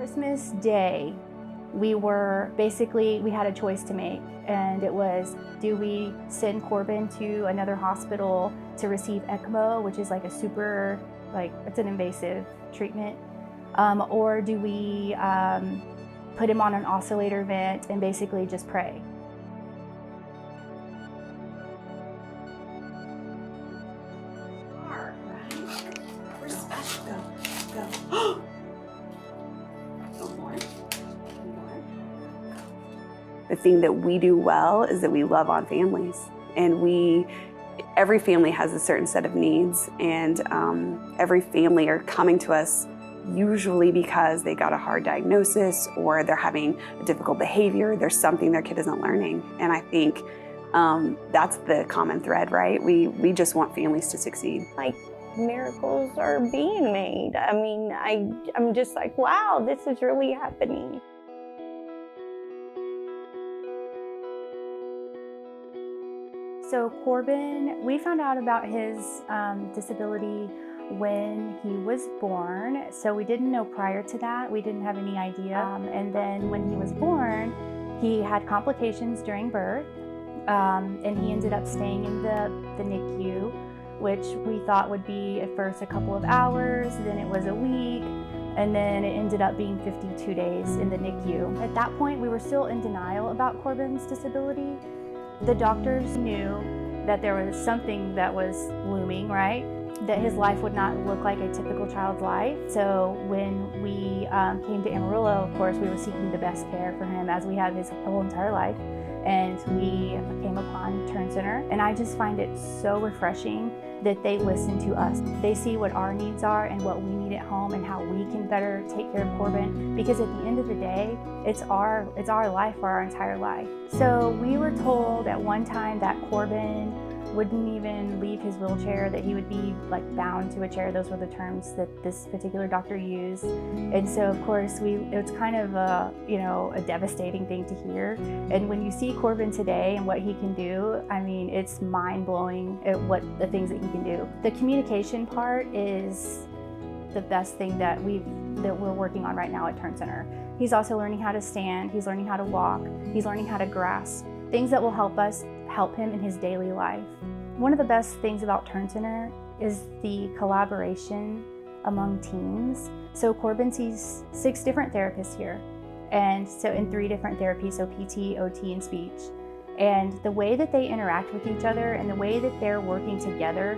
Christmas Day, we had a choice to make, and it was, do we send Corbin to another hospital to receive ECMO, which is like it's an invasive treatment, or do we put him on an oscillator vent and basically just pray? We're special. Go. The thing that we do well is that we love on families, and every family has a certain set of needs, and every family are coming to us usually because they got a hard diagnosis or they're having a difficult behavior. There's something their kid isn't learning, and I think that's the common thread, right? We just want families to succeed. Like, miracles are being made. I mean, I'm just like, wow, this is really happening. So Corbin, we found out about his disability when he was born. So we didn't know prior to that. We didn't have any idea. And then when he was born, he had complications during birth, and he ended up staying in the NICU, which we thought would be at first a couple of hours, then it was a week, and then it ended up being 52 days in the NICU. At that point, we were still in denial about Corbin's disability. The doctors knew that there was something that was looming, right? That his life would not look like a typical child's life. So when we came to Amarillo, of course, we were seeking the best care for him, as we have his whole entire life. And we came upon Turn Center, and I just find it so refreshing that they listen to us. They see what our needs are and what we need at home and how we can better take care of Corbin, because at the end of the day, it's our life for our entire life. So we were told at one time that Corbin wouldn't even leave his wheelchair, that he would be like bound to a chair. Those were the terms that this particular doctor used. And so of course it's kind of a devastating thing to hear. And when you see Corbin today and what he can do, I mean, it's mind-blowing at what the things that he can do. The communication part is the best thing that we're working on right now at Turn Center. He's also learning how to stand, he's learning how to walk, he's learning how to grasp, things that will help him in his daily life. One of the best things about Turn Center is the collaboration among teams. So Corbin sees 6 different therapists here, and so in 3 different therapies, so PT, OT, and speech. And the way that they interact with each other and the way that they're working together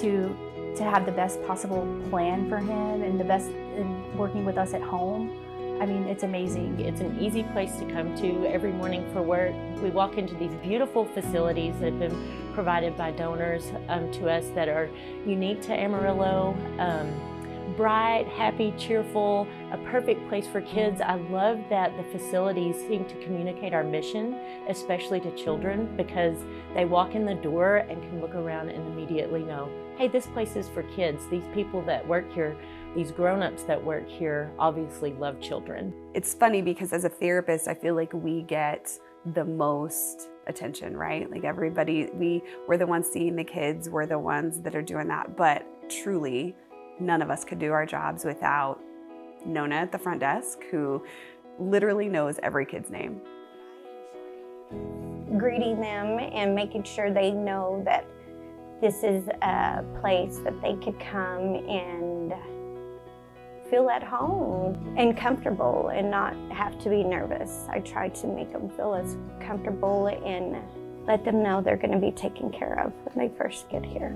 to have the best possible plan for him and the best in working with us at home, I mean, it's amazing. It's an easy place to come to every morning for work. We walk into these beautiful facilities that have been provided by donors to us that are unique to Amarillo. Bright, happy, cheerful, a perfect place for kids. I love that the facilities seem to communicate our mission, especially to children, because they walk in the door and can look around and immediately know, hey, this place is for kids. These people that work here, these grown-ups that work here, obviously love children. It's funny because as a therapist, I feel like we get the most attention, right? Like everybody, we're the ones seeing the kids, we're the ones that are doing that, but truly, none of us could do our jobs without Nona at the front desk, who literally knows every kid's name. Greeting them and making sure they know that this is a place that they could come and feel at home and comfortable and not have to be nervous. I try to make them feel as comfortable and let them know they're going to be taken care of when they first get here.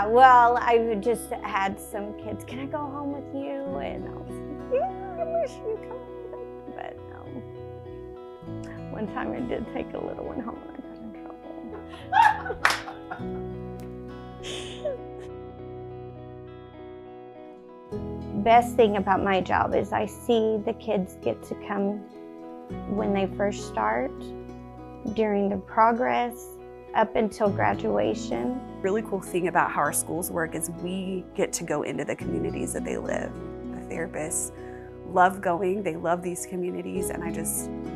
Well, I just had some kids, can I go home with you? And I was like, yeah, I wish you'd come with me. But no. One time I did take a little one home and I got in trouble. Best thing about my job is I see the kids get to come when they first start, during the progress, up until graduation. Really cool thing about how our schools work is we get to go into the communities that they live. The therapists love going, they love these communities, and I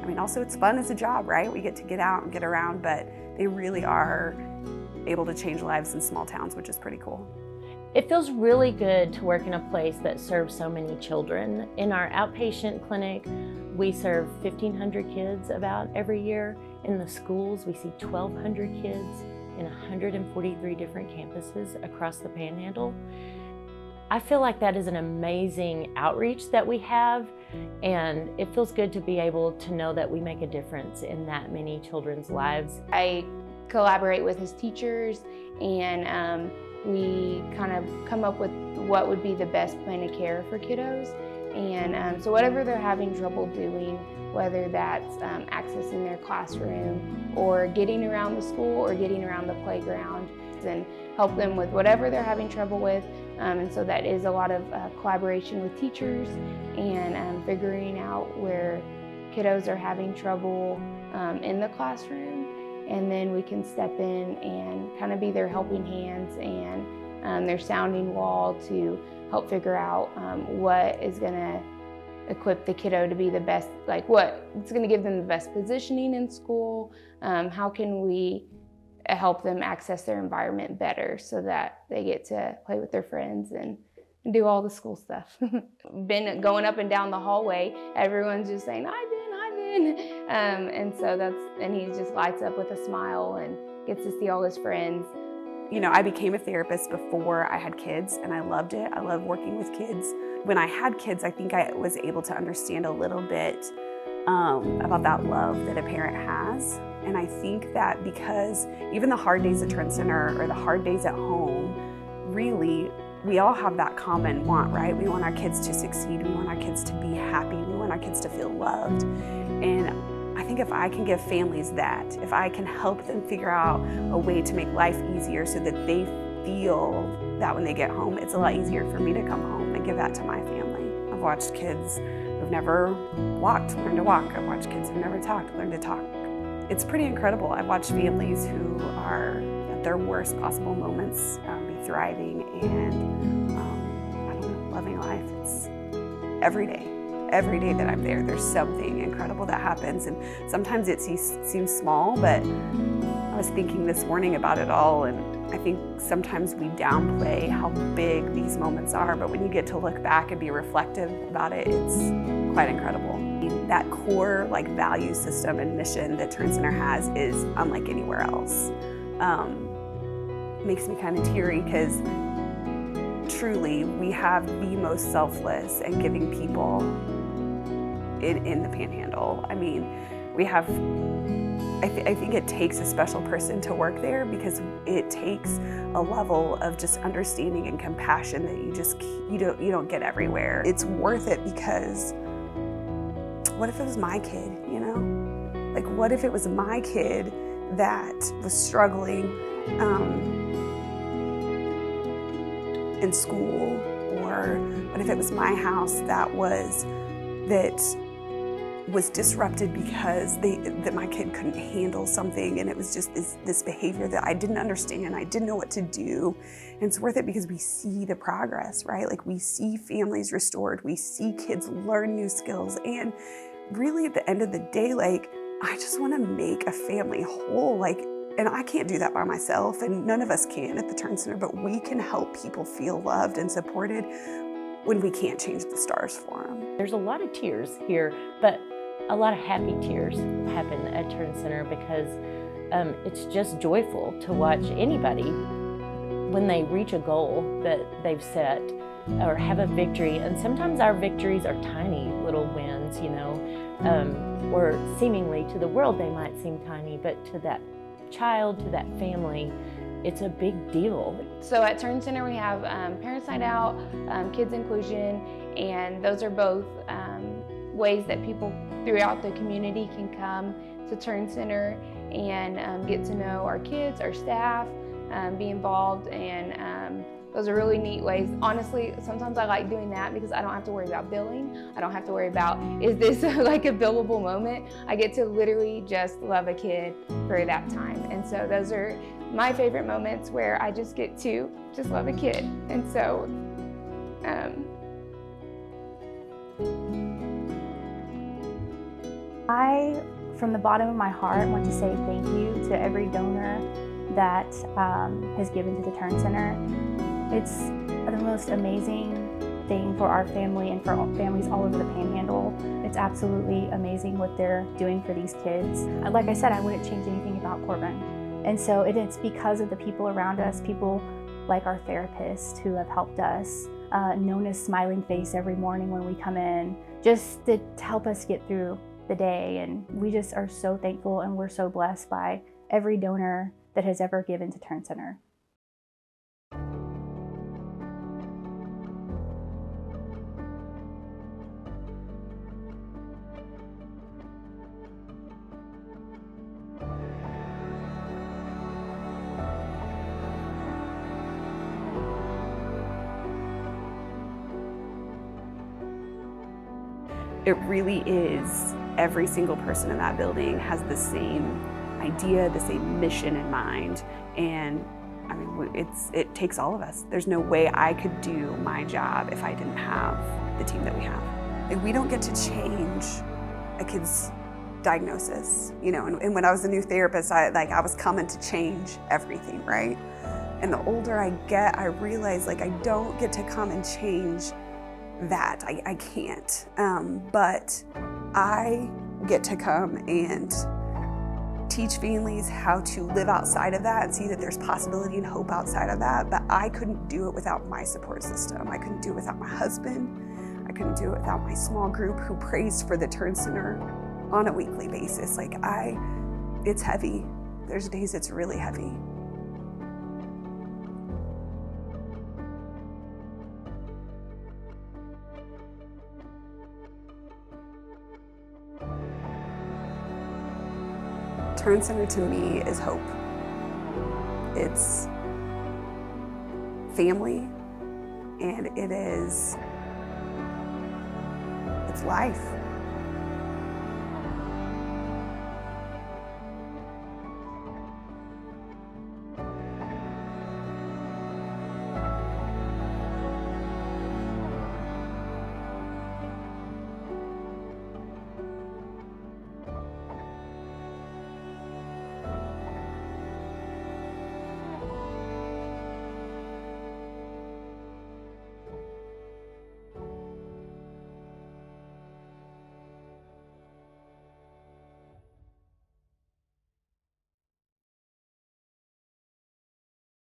mean, also it's fun as a job, right? We get to get out and get around, but they really are able to change lives in small towns, which is pretty cool. It feels really good to work in a place that serves so many children. In our outpatient clinic, we serve 1,500 kids about every year. In the schools, we see 1,200 kids in 143 different campuses across the Panhandle. I feel like that is an amazing outreach that we have, and it feels good to be able to know that we make a difference in that many children's lives. I collaborate with his teachers, and we kind of come up with what would be the best plan of care for kiddos. And so whatever they're having trouble doing, whether that's accessing their classroom or getting around the school or getting around the playground, and help them with whatever they're having trouble with. And so that is a lot of collaboration with teachers and figuring out where kiddos are having trouble in the classroom. And then we can step in and kind of be their helping hands and their sounding wall to help figure out what is going to equip the kiddo to be the best, like what's going to give them the best positioning in school. How can we help them access their environment better so that they get to play with their friends and do all the school stuff. Been going up and down the hallway, everyone's just saying, "Hi, Ben, hi, Ben." And he just lights up with a smile and gets to see all his friends. You know, I became a therapist before I had kids, and I loved it. I love working with kids. When I had kids, I think I was able to understand a little bit about that love that a parent has. And I think that because even the hard days at Turn Center or the hard days at home, really, we all have that common want, right? We want our kids to succeed. We want our kids to be happy. We want our kids to feel loved. And I think if I can give families that, if I can help them figure out a way to make life easier so that they feel that when they get home, it's a lot easier for me to come home and give that to my family. I've watched kids who've never walked learn to walk. I've watched kids who've never talked learn to talk. It's pretty incredible. I've watched families who are at their worst possible moments be thriving and, I don't know, loving life. It's every day. Every day that I'm there, there's something incredible that happens. And sometimes it seems small, but I was thinking this morning about it all, and I think sometimes we downplay how big these moments are, but when you get to look back and be reflective about it, it's quite incredible. That core value system and mission that Turn Center has is unlike anywhere else. Makes me kind of teary because truly we have the most selfless and giving people in the Panhandle. I mean, we have, I think it takes a special person to work there because it takes a level of just understanding and compassion that you don't get everywhere. It's worth it because what if it was my kid, you know? Like, what if it was my kid that was struggling in school, or what if it was my house that was disrupted because that my kid couldn't handle something, and it was just this behavior that I didn't understand, I didn't know what to do. And it's worth it because we see the progress, right? Like, we see families restored, we see kids learn new skills, and really at the end of the day, I just want to make a family whole, and I can't do that by myself, and none of us can at the Turn Center, but we can help people feel loved and supported when we can't change the stars for them. There's a lot of tears here, but a lot of happy tears happen at Turn Center because it's just joyful to watch anybody when they reach a goal that they've set or have a victory. And sometimes our victories are tiny little wins, you know, or seemingly to the world they might seem tiny, but to that child, to that family, it's a big deal. So at Turn Center we have Parents Night Out, Kids Inclusion, and those are both ways that people throughout the community can come to Turn Center and get to know our kids, our staff, be involved, and those are really neat ways. Honestly, sometimes I like doing that because I don't have to worry about billing. I don't have to worry about, is this like a billable moment? I get to literally just love a kid for that time. And so those are my favorite moments where I just get to just love a kid. And so, I, from the bottom of my heart, want to say thank you to every donor that has given to the Turn Center. It's the most amazing thing for our family and for families all over the Panhandle. It's absolutely amazing what they're doing for these kids. Like I said, I wouldn't change anything about Corbin. And so it's because of the people around us, people like our therapist who have helped us, Nona's smiling face every morning when we come in, just to help us get through the day. And we just are so thankful, and we're so blessed by every donor that has ever given to Turn Center. It really is, every single person in that building has the same idea, the same mission in mind, and I mean, it takes all of us. There's no way I could do my job if I didn't have the team that we have. Like, we don't get to change a kid's diagnosis, you know, and when I was a new therapist, I was coming to change everything, right? And the older I get, I realize like I don't get to come and change that. I can't, but I get to come and teach families how to live outside of that and see that there's possibility and hope outside of that. But I couldn't do it without my support system. I couldn't do it without my husband. I couldn't do it without my small group who prays for the Turn Center on a weekly basis. Like it's heavy. There's days it's really heavy. Turn Center to me is hope. It's family, and it's life.